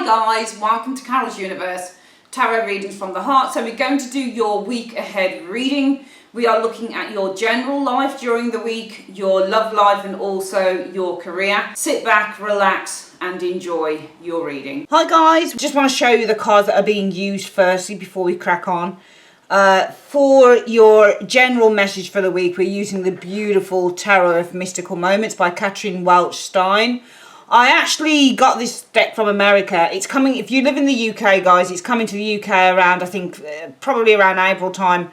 guys, welcome to Carol's Universe, tarot readings from the heart. So we're going to do your week ahead reading. We are looking at your general life during the week, your love life and also your career. Sit back, relax and enjoy your reading. Hi guys, just want to show you the cards that are being used firstly before we crack on. For your general message for the week, we're using the beautiful Tarot of Mystical Moments by Catherine Welch Stein. I actually got this deck from America. It's coming, if you live in the UK, guys, it's coming to the UK around, I think, probably around April time.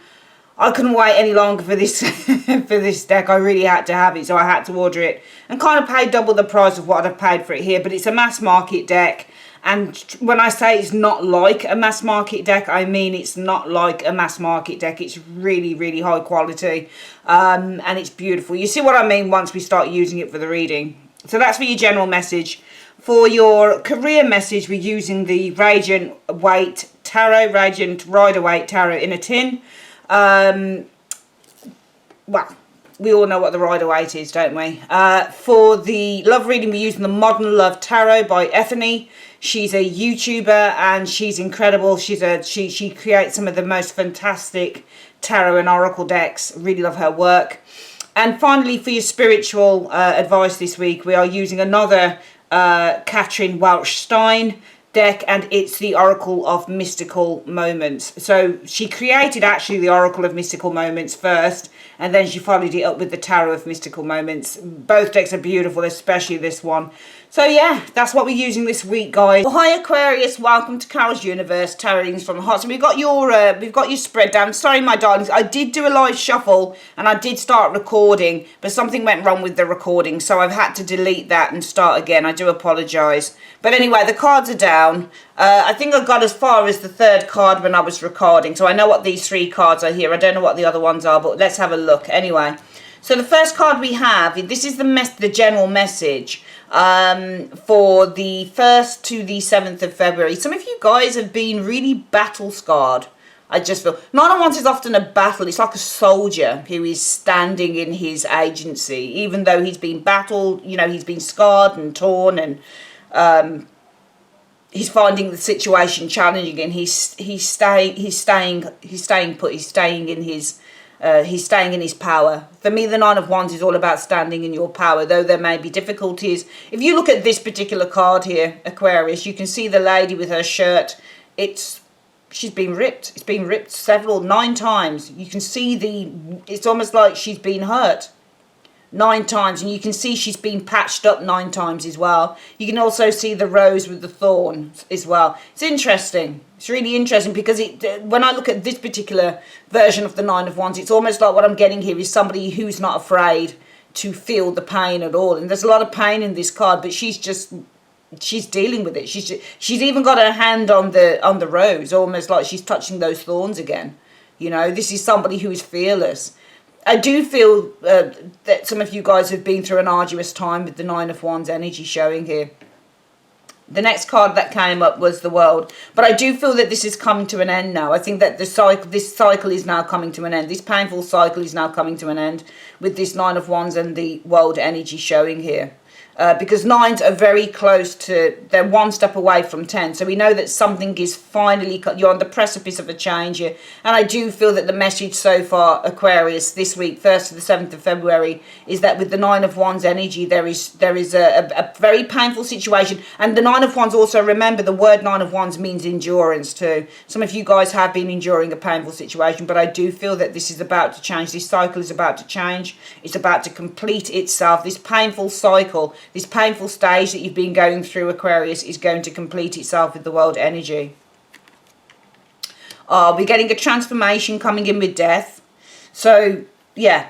I couldn't wait any longer for this for this deck. I really had to have it, so I had to order it. And kind of paid double the price of what I've paid for it here, but it's a mass market deck. And when I say it's not like a mass market deck, I mean it's not like a mass market deck. It's really, really high quality, and it's beautiful. You see what I mean once we start using it for the reading. So that's for your general message. For your career message, we're using the Radiant Weight Tarot, Radiant Rider-Waite Tarot in a tin. Well, we all know what the Rider-Waite is, don't we? For the love reading, we're using the Modern Love Tarot by Ethany. She's a YouTuber and she's incredible. She creates some of the most fantastic tarot and oracle decks. Really love her work. And finally, for your spiritual advice this week, we are using another Catherine Welch Stein deck, and it's the Oracle of Mystical Moments. So she created actually the Oracle of Mystical Moments first, and then she followed it up with the Tarot of Mystical Moments. Both decks are beautiful, especially this one. So yeah, that's what we're using this week, guys. Well, hi Aquarius, welcome to Carol's Universe, tarot readings from the heart. So we've got your spread down. Sorry, my darlings, I did do a live shuffle and I did start recording, but something went wrong with the recording, so I've had to delete that and start again. I do apologise. But anyway, the cards are down. I think I got as far as the third card when I was recording, so I know what these three cards are here. I don't know what the other ones are, but let's have a look. Anyway, so the first card we have, this is the general message for the 1st to the 7th of February. Some of you guys have been really battle scarred. I just feel Nine of Wands is often a battle. It's like a soldier who is standing in his agency, even though he's been battled. You know, he's been scarred and torn, and he's finding the situation challenging, and he's staying put. He's staying in his power. For me, the Nine of Wands is all about standing in your power, though there may be difficulties. If you look at this particular card here, Aquarius, you can see the lady with her shirt. She's been ripped. It's been ripped 9 times. You can see it's almost like she's been hurt 9 times, and you can see she's been patched up 9 times as well. You can also see the rose with the thorns as well. It's interesting. It's really interesting because when I look at this particular version of the Nine of Wands, it's almost like what I'm getting here is somebody who's not afraid to feel the pain at all. And there's a lot of pain in this card, but she's dealing with it. She's even got her hand on the rose, almost like she's touching those thorns again. You know, this is somebody who is fearless. I do feel that some of you guys have been through an arduous time with the Nine of Wands energy showing here. The next card that came up was the World. But I do feel that this is coming to an end now. I think that this cycle is now coming to an end. This painful cycle is now coming to an end with this Nine of Wands and the World energy showing here. Because 9s are very close to, they're 1 step away from 10. So we know that something is finally, you're on the precipice of a change here. And I do feel that the message so far, Aquarius, this week, 1st to the 7th of February, is that with the Nine of Wands energy, there is a very painful situation. And the Nine of Wands also, remember, the word Nine of Wands means endurance too. Some of you guys have been enduring a painful situation, but I do feel that this is about to change. This cycle is about to change. It's about to complete itself. This painful cycle, this painful stage that you've been going through, Aquarius, is going to complete itself with the World energy. We're getting a transformation coming in with death. So, yeah,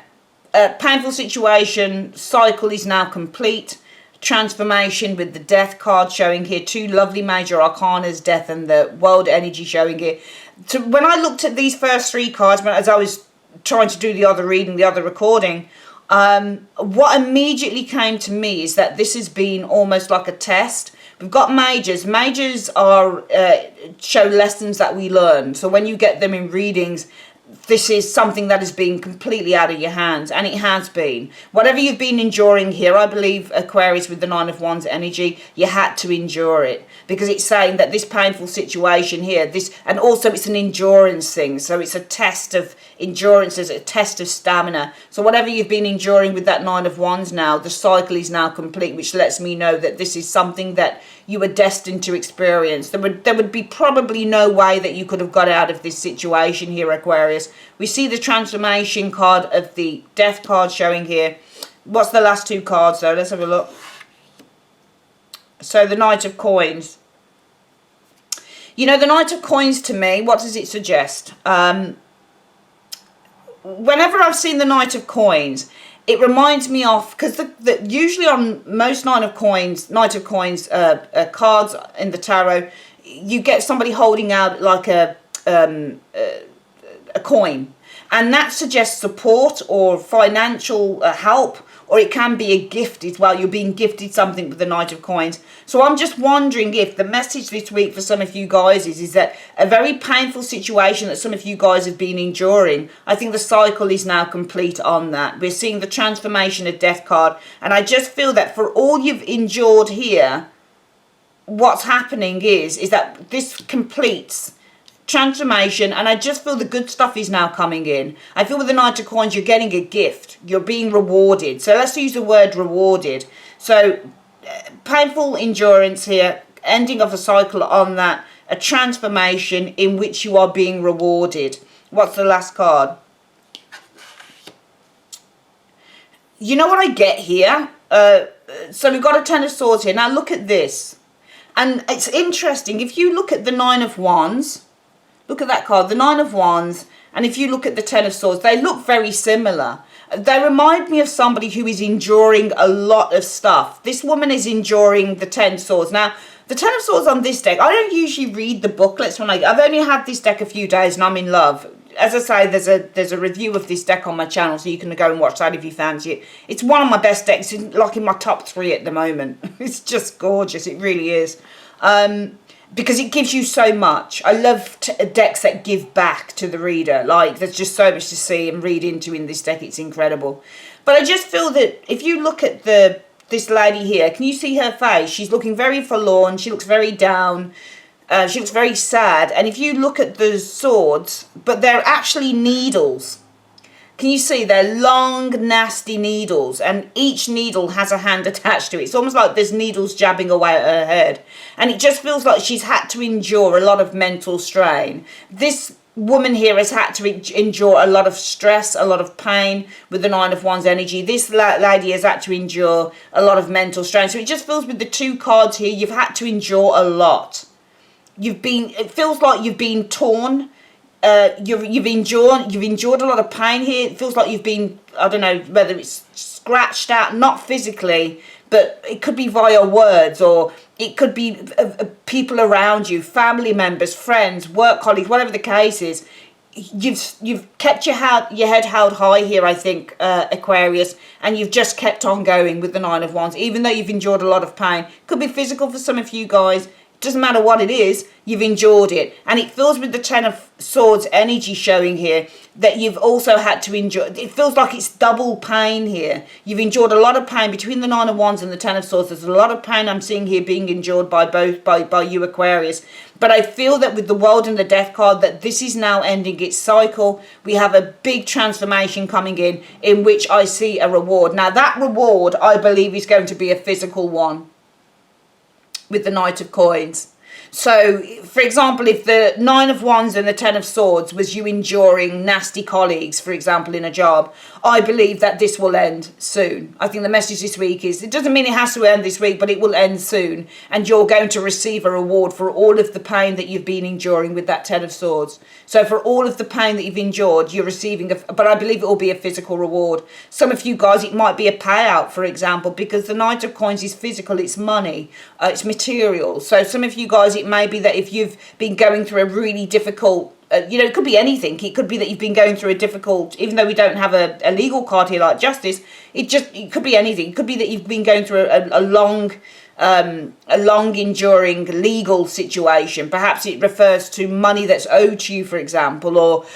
painful situation, cycle is now complete. Transformation with the Death card showing here. 2 lovely major arcanas, Death and the World energy showing here. So when I looked at these first 3 cards, as I was trying to do the other reading, the other recording, what immediately came to me is that this has been almost like a test. We've got majors. Majors are show lessons that we learn. So when you get them in readings, this is something that has been completely out of your hands, and it has been. Whatever you've been enduring here, I believe, Aquarius, with the Nine of Wands energy, you had to endure it, because it's saying that this painful situation here, and also it's an endurance thing, so it's a test of endurance, it's a test of stamina. So whatever you've been enduring with that Nine of Wands now, the cycle is now complete, which lets me know that this is something that you were destined to experience. There would be probably no way that you could have got out of this situation here, Aquarius. We see the transformation card of the death card showing here. What's the last two cards though? Let's have a look. So the Knight of Coins. You know, the Knight of Coins to me, what does it suggest? Whenever I've seen the Knight of Coins, it reminds me of, because usually on most Knight of Coins cards in the tarot, you get somebody holding out like a coin, and that suggests support or financial help, or it can be a gift as well. You're being gifted something with the Knight of Coins. So I'm just wondering if the message this week for some of you guys is that a very painful situation that some of you guys have been enduring, I think the cycle is now complete on that. We're seeing the transformation of death card, and I just feel that for all you've endured here, what's happening is that this completes transformation, and I just feel the good stuff is now coming in. I feel with the Knight of Coins, you're getting a gift, you're being rewarded. So let's use the word rewarded. So painful endurance here, ending of a cycle on that, a transformation in which you are being rewarded. What's the last card? You know what I get here? So we've got a Ten of Swords here. Now look at this, and it's interesting. If you look at the Nine of Wands, look at that card, the Nine of Wands, and if you look at the Ten of Swords, they look very similar. They remind me of somebody who is enduring a lot of stuff. This woman is enduring the Ten of Swords. Now, the Ten of Swords on this deck, I don't usually read the booklets when I've only had this deck a few days and I'm in love. As I say, there's a review of this deck on my channel, so you can go and watch that if you fancy it. It's one of my best decks, it's like in my top 3 at the moment. It's just gorgeous, it really is. Because it gives you so much. I love decks that give back to the reader. Like, there's just so much to see and read into in this deck. It's incredible. But I just feel that if you look at this lady here, can you see her face? She's looking very forlorn. She looks very down. She looks very sad. And if you look at the swords, but they're actually needles. Can you see? They're long, nasty needles, and each needle has a hand attached to it. It's almost like there's needles jabbing away at her head. And it just feels like she's had to endure a lot of mental strain. This woman here has had to endure a lot of stress, a lot of pain with the Nine of Wands energy. This lady has had to endure a lot of mental strain. So it just feels with the two cards here, you've had to endure a lot. It feels like you've been torn. You've endured a lot of pain here. It feels like you've been, I don't know whether it's scratched out, not physically, but it could be via words, or it could be people around you, family members, friends, work colleagues, whatever the case is. You've kept your head held high here, I think, Aquarius, and you've just kept on going with the Nine of Wands, even though you've endured a lot of pain. Could be physical for some of you guys. Doesn't matter what it is, you've endured it. And it feels with the Ten of Swords energy showing here that you've also had to endure. It feels like it's double pain here. You've endured a lot of pain between the Nine of Wands and the Ten of Swords. There's a lot of pain I'm seeing here being endured by you, Aquarius. But I feel that with the World and the Death card, that this is now ending its cycle. We have a big transformation coming in which I see a reward. Now that reward, I believe, is going to be a physical one with the Knight of Coins. So, for example, if the Nine of Wands and the Ten of Swords was you enduring nasty colleagues, for example, in a job, I believe that this will end soon. I think the message this week is, it doesn't mean it has to end this week, but it will end soon. And you're going to receive a reward for all of the pain that you've been enduring with that Ten of Swords. So for all of the pain that you've endured, you're receiving, but I believe it will be a physical reward. Some of you guys, it might be a payout, for example, because the Knight of Coins is physical, it's money, it's material. So some of you guys, it may be that if you've been going through a really difficult, it could be anything. It could be that you've been going through a difficult, even though we don't have a legal card here like justice, it could be anything. It could be that you've been going through a long a long enduring legal situation. Perhaps it refers to money that's owed to you, for example, or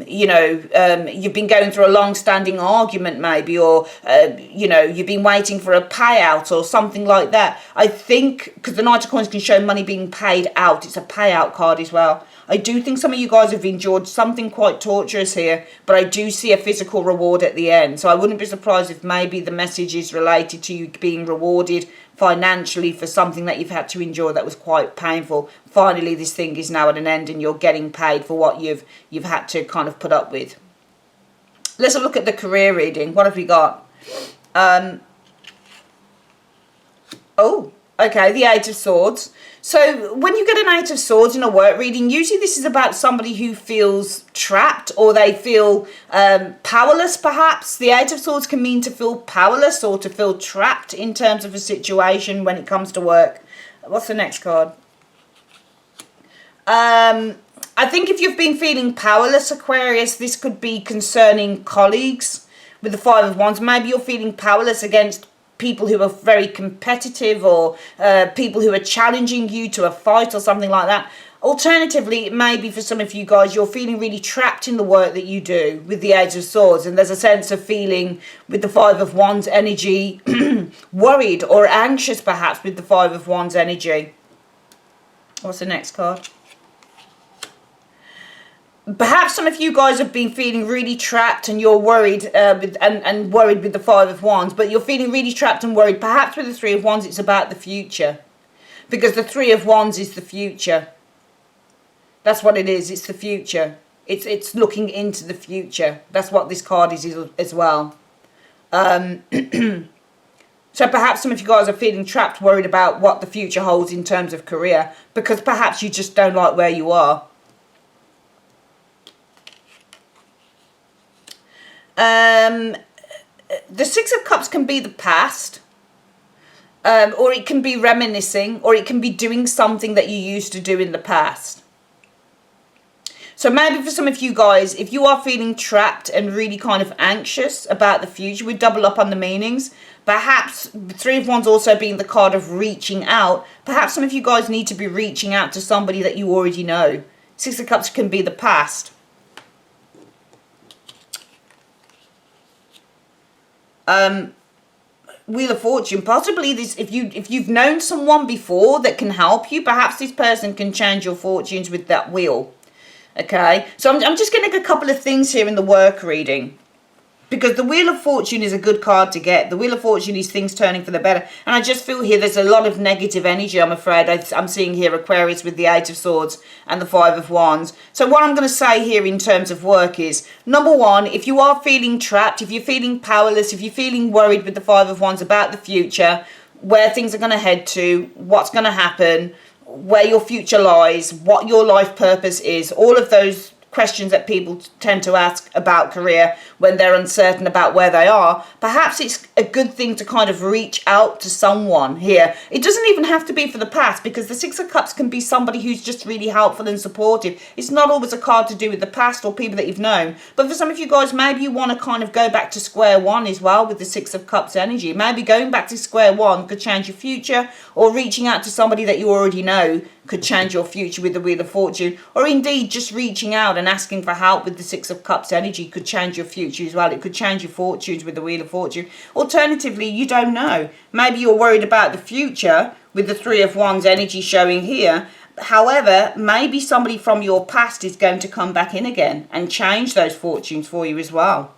you've been going through a long standing argument maybe, or you've been waiting for a payout or something like that. I think because the Knight of Coins can show money being paid out, it's a payout card as well. I do think some of you guys have endured something quite torturous here, but I do see a physical reward at the end. So I wouldn't be surprised if maybe the message is related to you being rewarded financially for something that you've had to endure that was quite painful. Finally, this thing is now at an end and you're getting paid for what you've had to kind of put up with. Let's have a look at the career reading. What have we got? Okay, the Eight of Swords. So when you get an Eight of Swords in a work reading, usually this is about somebody who feels trapped, or they feel powerless perhaps. The Eight of Swords can mean to feel powerless or to feel trapped in terms of a situation when it comes to work. What's the next card? I think if you've been feeling powerless, Aquarius, this could be concerning colleagues with the Five of Wands. Maybe you're feeling powerless against people who are very competitive, or people who are challenging you to a fight or something like that. Alternatively, it may be for some of you guys, you're feeling really trapped in the work that you do with the Eight of Swords, and there's a sense of feeling with the Five of Wands energy worried or anxious perhaps with the Five of Wands energy. What's the next card? Perhaps some of you guys have been feeling really trapped and you're worried and worried with the Five of Wands, but you're feeling really trapped and worried. Perhaps with the Three of Wands, it's about the future, because the Three of Wands is the future. That's what it is. It's the future. It's looking into the future. That's what this card is as well. So perhaps some of you guys are feeling trapped, worried about what the future holds in terms of career, because perhaps you just don't like where you are. The Six of Cups can be the past, or it can be reminiscing, or it can be doing something that you used to do in the past. So maybe for some of you guys, if you are feeling trapped and really kind of anxious about the future, we double up on the meanings. Perhaps the Three of Wands also being the card of reaching out. Perhaps some of you guys need to be reaching out to somebody that you already know. Six of Cups can be the past. Wheel of Fortune, possibly this, if you've known someone before that can help you, perhaps this person can change your fortunes with that wheel. Okay, so I'm just getting a couple of things here in the work reading, because the Wheel of Fortune is a good card to get. The Wheel of Fortune is things turning for the better, and I just feel here there's a lot of negative energy, I'm afraid. I'm seeing here Aquarius with the Eight of Swords and the Five of Wands. So what I'm going to say here in terms of work is, number one, if you are feeling trapped, if you're feeling powerless, if you're feeling worried with the Five of Wands about the future, where things are going to head to, what's going to happen, where your future lies, what your life purpose is, all of those questions that people tend to ask about career when they're uncertain about where they are, perhaps it's a good thing to kind of reach out to someone here. It doesn't even have to be for the past, because the Six of Cups can be somebody who's just really helpful and supportive. It's not always a card to do with the past or people that you've known, but for some of you guys, maybe you want to kind of go back to square one as well with the Six of Cups energy. Maybe going back to square one could change your future, or reaching out to somebody that you already know could change your future with the Wheel of Fortune, or indeed just reaching out and asking for help with the Six of Cups energy could change your future as well. It could change your fortunes with the Wheel of Fortune. Alternatively, you don't know. Maybe you're worried about the future with the Three of Wands energy showing here. However, maybe somebody from your past is going to come back in again and change those fortunes for you as well.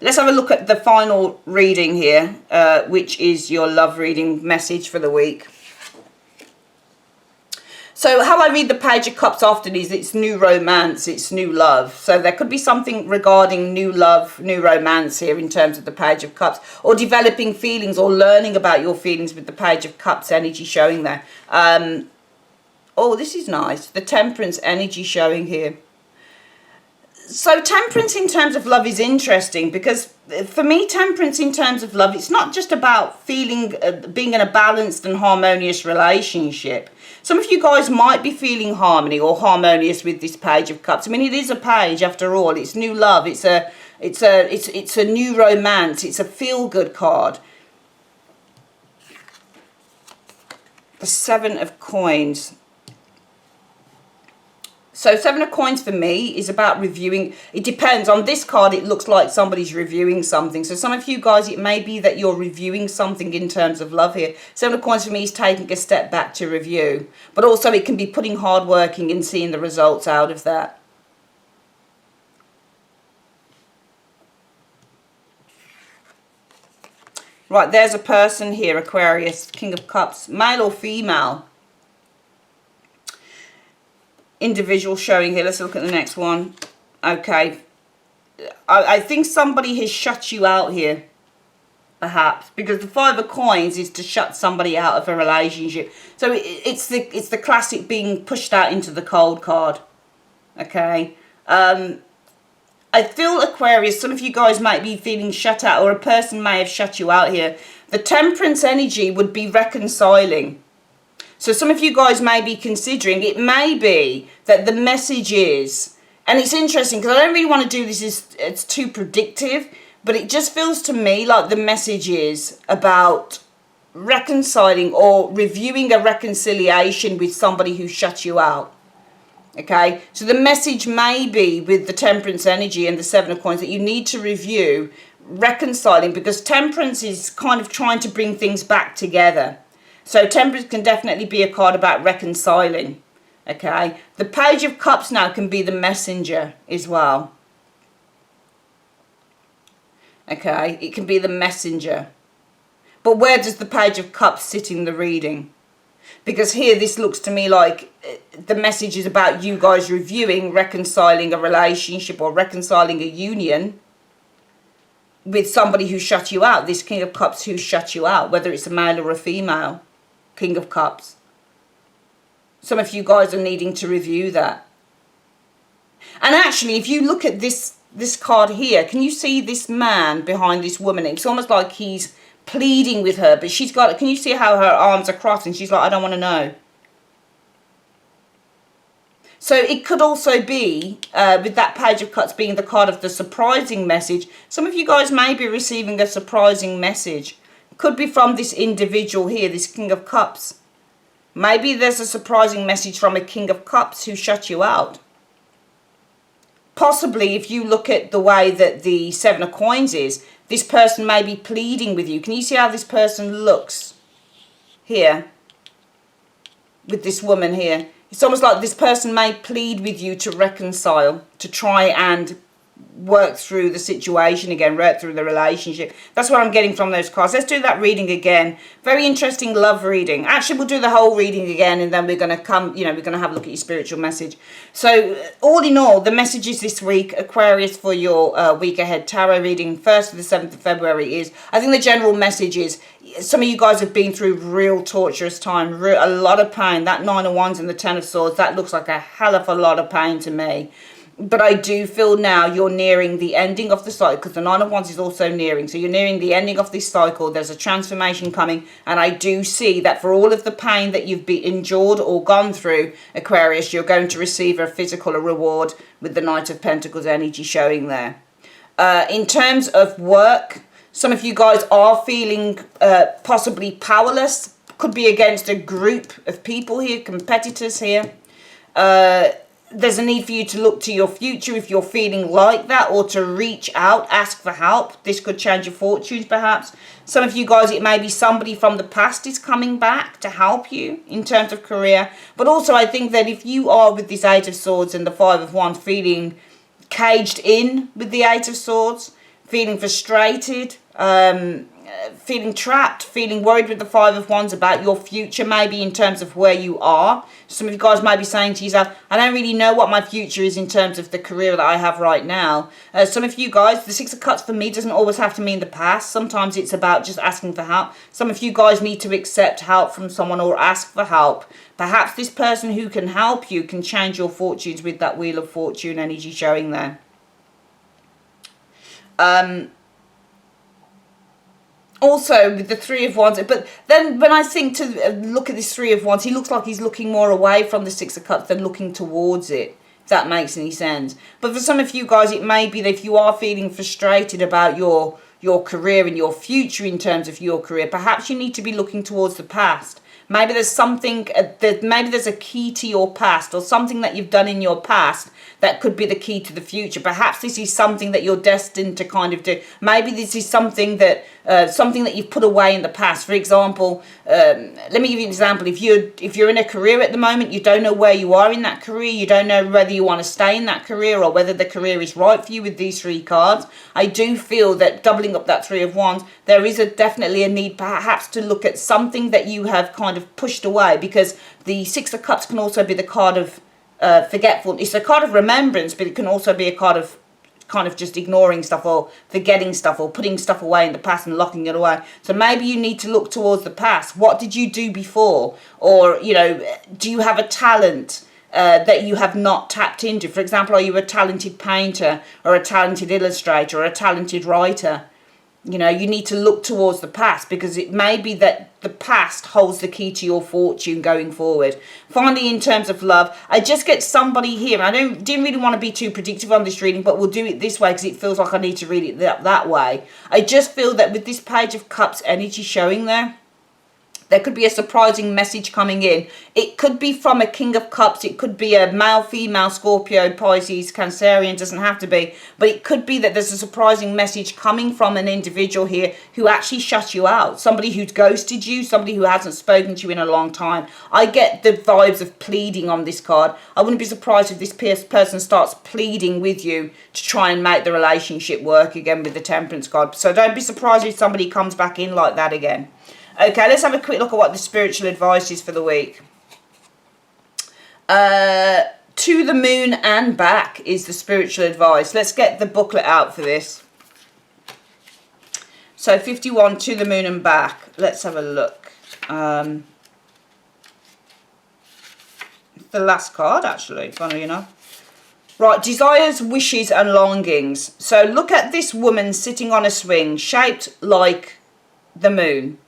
Let's have a look at the final reading here, which is your love reading message for the week. So how I read the Page of Cups often is it's new romance, it's new love. So there could be something regarding new love, new romance here in terms of the Page of Cups, or developing feelings or learning about your feelings with the Page of Cups energy showing there. Oh, this is nice. The Temperance energy showing here. So temperance in terms of love is interesting, because for me, temperance in terms of love, it's not just about feeling, being in a balanced and harmonious relationship. Some of you guys might be feeling harmony or harmonious with this Page of Cups. I mean, it is a page after all. It's new love. It's a new romance. It's a feel-good card. the Seven of Coins. So Seven of Coins for me is about reviewing. It depends. On this card, it looks like somebody's reviewing something. So some of you guys, it may be that you're reviewing something in terms of love here. Seven of Coins for me is taking a step back to review. But also it can be putting hard working and seeing the results out of that. Right, there's a person here, Aquarius, King of Cups, male or female. Individual showing here. Let's look at the next one. Okay. I think somebody has shut you out here, perhaps, because the Five of Coins is to shut somebody out of a relationship. So it's the classic being pushed out into the cold card. Okay. I feel, Aquarius, some of you guys might be feeling shut out, or a person may have shut you out here. The Temperance energy would be reconciling. So some of you guys may be considering, it may be that the message is, and it's interesting because I don't really want to do this, it's too predictive, but it just feels to me like the message is about reconciling or reviewing a reconciliation with somebody who shut you out. Okay, so the message may be with the Temperance energy and the Seven of Coins that you need to review reconciling, because Temperance is kind of trying to bring things back together. So Temperance can definitely be a card about reconciling. Okay. The Page of Cups now can be the messenger as well. Okay. It can be the messenger. But where does the Page of Cups sit in the reading? Because here this looks to me like the message is about you guys reviewing, reconciling a relationship or reconciling a union with somebody who shut you out. This King of Cups who shut you out, whether it's a male or a female. King of Cups. Some of you guys are needing to review that. And actually, if you look at this card here, can you see this man behind this woman? It's almost like he's pleading with her, but she's got, can you see how her arms are crossed and she's like, I don't want to know. So it could also be, with that Page of Cups being the card of the surprising message, some of you guys may be receiving a surprising message. Could be from this individual here, this King of Cups. Maybe there's a surprising message from a King of Cups who shut you out. Possibly, if you look at the way that the Seven of Coins is, this person may be pleading with you. Can you see how this person looks here with this woman here? It's almost like this person may plead with you to reconcile, to try and work through the situation again, work through the relationship. That's what I'm getting from those cards. Let's do that reading again. Very interesting love reading. Actually, we'll do the whole reading again, and then we're going to come, we're going to have a look at your spiritual message. So all in all, the messages this week, Aquarius, for your week ahead tarot reading, 1st to the 7th of February is, I think the general message is, some of you guys have been through real torturous time, a lot of pain. That 9 of Wands and the 10 of Swords, that looks like a hell of a lot of pain to me. But I do feel now you're nearing the ending of the cycle, because the 9 of Wands is also nearing. So you're nearing the ending of this cycle. There's a transformation coming. And I do see that for all of the pain that you've been endured or gone through, Aquarius, you're going to receive a physical reward with the Knight of Pentacles energy showing there. In terms of work, some of you guys are feeling possibly powerless. Could be against a group of people here, competitors here. There's a need for you to look to your future if you're feeling like that, or to reach out, ask for help. This could change your fortunes perhaps. Some of you guys, it may be somebody from the past is coming back to help you in terms of career. But also I think that if you are with this 8 of Swords and the 5 of Wands feeling caged in with the 8 of Swords, feeling frustrated, feeling trapped, feeling worried with the 5 of Wands about your future, maybe in terms of where you are. Some of you guys might be saying to yourself, I don't really know what my future is in terms of the career that I have right now. Some of you guys, the 6 of Cups for me doesn't always have to mean the past. Sometimes it's about just asking for help. Some of you guys need to accept help from someone or ask for help. Perhaps this person who can help you can change your fortunes with that Wheel of Fortune energy showing there. Also with the 3 of Wands, but then when I think to look at this 3 of Wands, he looks like he's looking more away from the 6 of Cups than looking towards it, if that makes any sense. But for some of you guys, it may be that if you are feeling frustrated about your career and your future in terms of your career, perhaps you need to be looking towards the past. Maybe there's something, maybe there's a key to your past, or something that you've done in your past that could be the key to the future. Perhaps this is something that you're destined to kind of do. Maybe this is something that you've put away in the past. For example, let me give you an example. If you're in a career at the moment, you don't know where you are in that career, you don't know whether you want to stay in that career or whether the career is right for you with these 3 cards. I do feel that doubling up that 3 of Wands, there is definitely a need perhaps to look at something that you have kind of pushed away, because the 6 of Cups can also be the card of forgetful. It's a card of remembrance, but it can also be a card of kind of just ignoring stuff or forgetting stuff or putting stuff away in the past and locking it away. So maybe you need to look towards the past. What did you do before? Or, you know, do you have a talent that you have not tapped into? For example, are you a talented painter or a talented illustrator or a talented writer? You know, you need to look towards the past, because it may be that the past holds the key to your fortune going forward. Finally, in terms of love, I just get somebody here. I didn't really want to be too predictive on this reading, but we'll do it this way because it feels like I need to read it that way. I just feel that with this Page of Cups energy showing there could be a surprising message coming in. It could be from a King of Cups. It could be a male, female, Scorpio, Pisces, Cancerian. Doesn't have to be. But it could be that there's a surprising message coming from an individual here who actually shut you out. Somebody who's ghosted you. Somebody who hasn't spoken to you in a long time. I get the vibes of pleading on this card. I wouldn't be surprised if this person starts pleading with you to try and make the relationship work again with the Temperance card. So don't be surprised if somebody comes back in like that again. Okay, let's have a quick look at what the spiritual advice is for the week. To the moon and back is the spiritual advice. Let's get the booklet out for this. So 51, to the moon and back. Let's have a look. The last card, actually, funnily enough. Right, desires, wishes and longings. So look at this woman sitting on a swing shaped like the moon.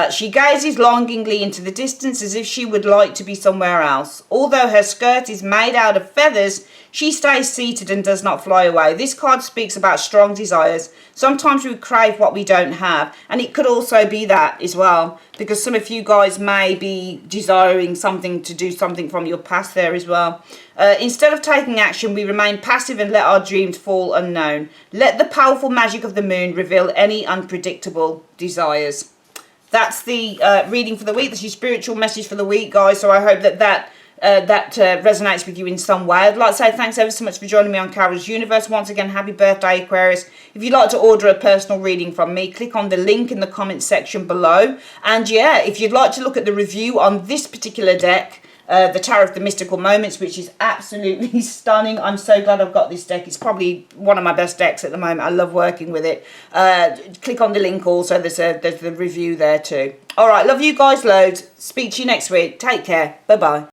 She gazes longingly into the distance as if she would like to be somewhere else. Although her skirt is made out of feathers, she stays seated and does not fly away. This card speaks about strong desires. Sometimes we crave what we don't have, and it could also be that as well, because some of you guys may be desiring something, to do something from your past there as well. Instead of taking action, we remain passive and let our dreams fall unknown. Let the powerful magic of the moon reveal any unpredictable desires. That's the reading for the week. That's your spiritual message for the week, guys. So I hope that resonates with you in some way. I'd like to say thanks ever so much for joining me on Carol's Universe. Once again, happy birthday, Aquarius. If you'd like to order a personal reading from me, click on the link in the comments section below. And yeah, if you'd like to look at the review on this particular deck, the Tarot of the Mystical Moments, which is absolutely stunning. I'm so glad I've got this deck. It's probably one of my best decks at the moment. I love working with it. Click on the link also. There's the review there too. All right, love you guys loads. Speak to you next week. Take care. Bye-bye.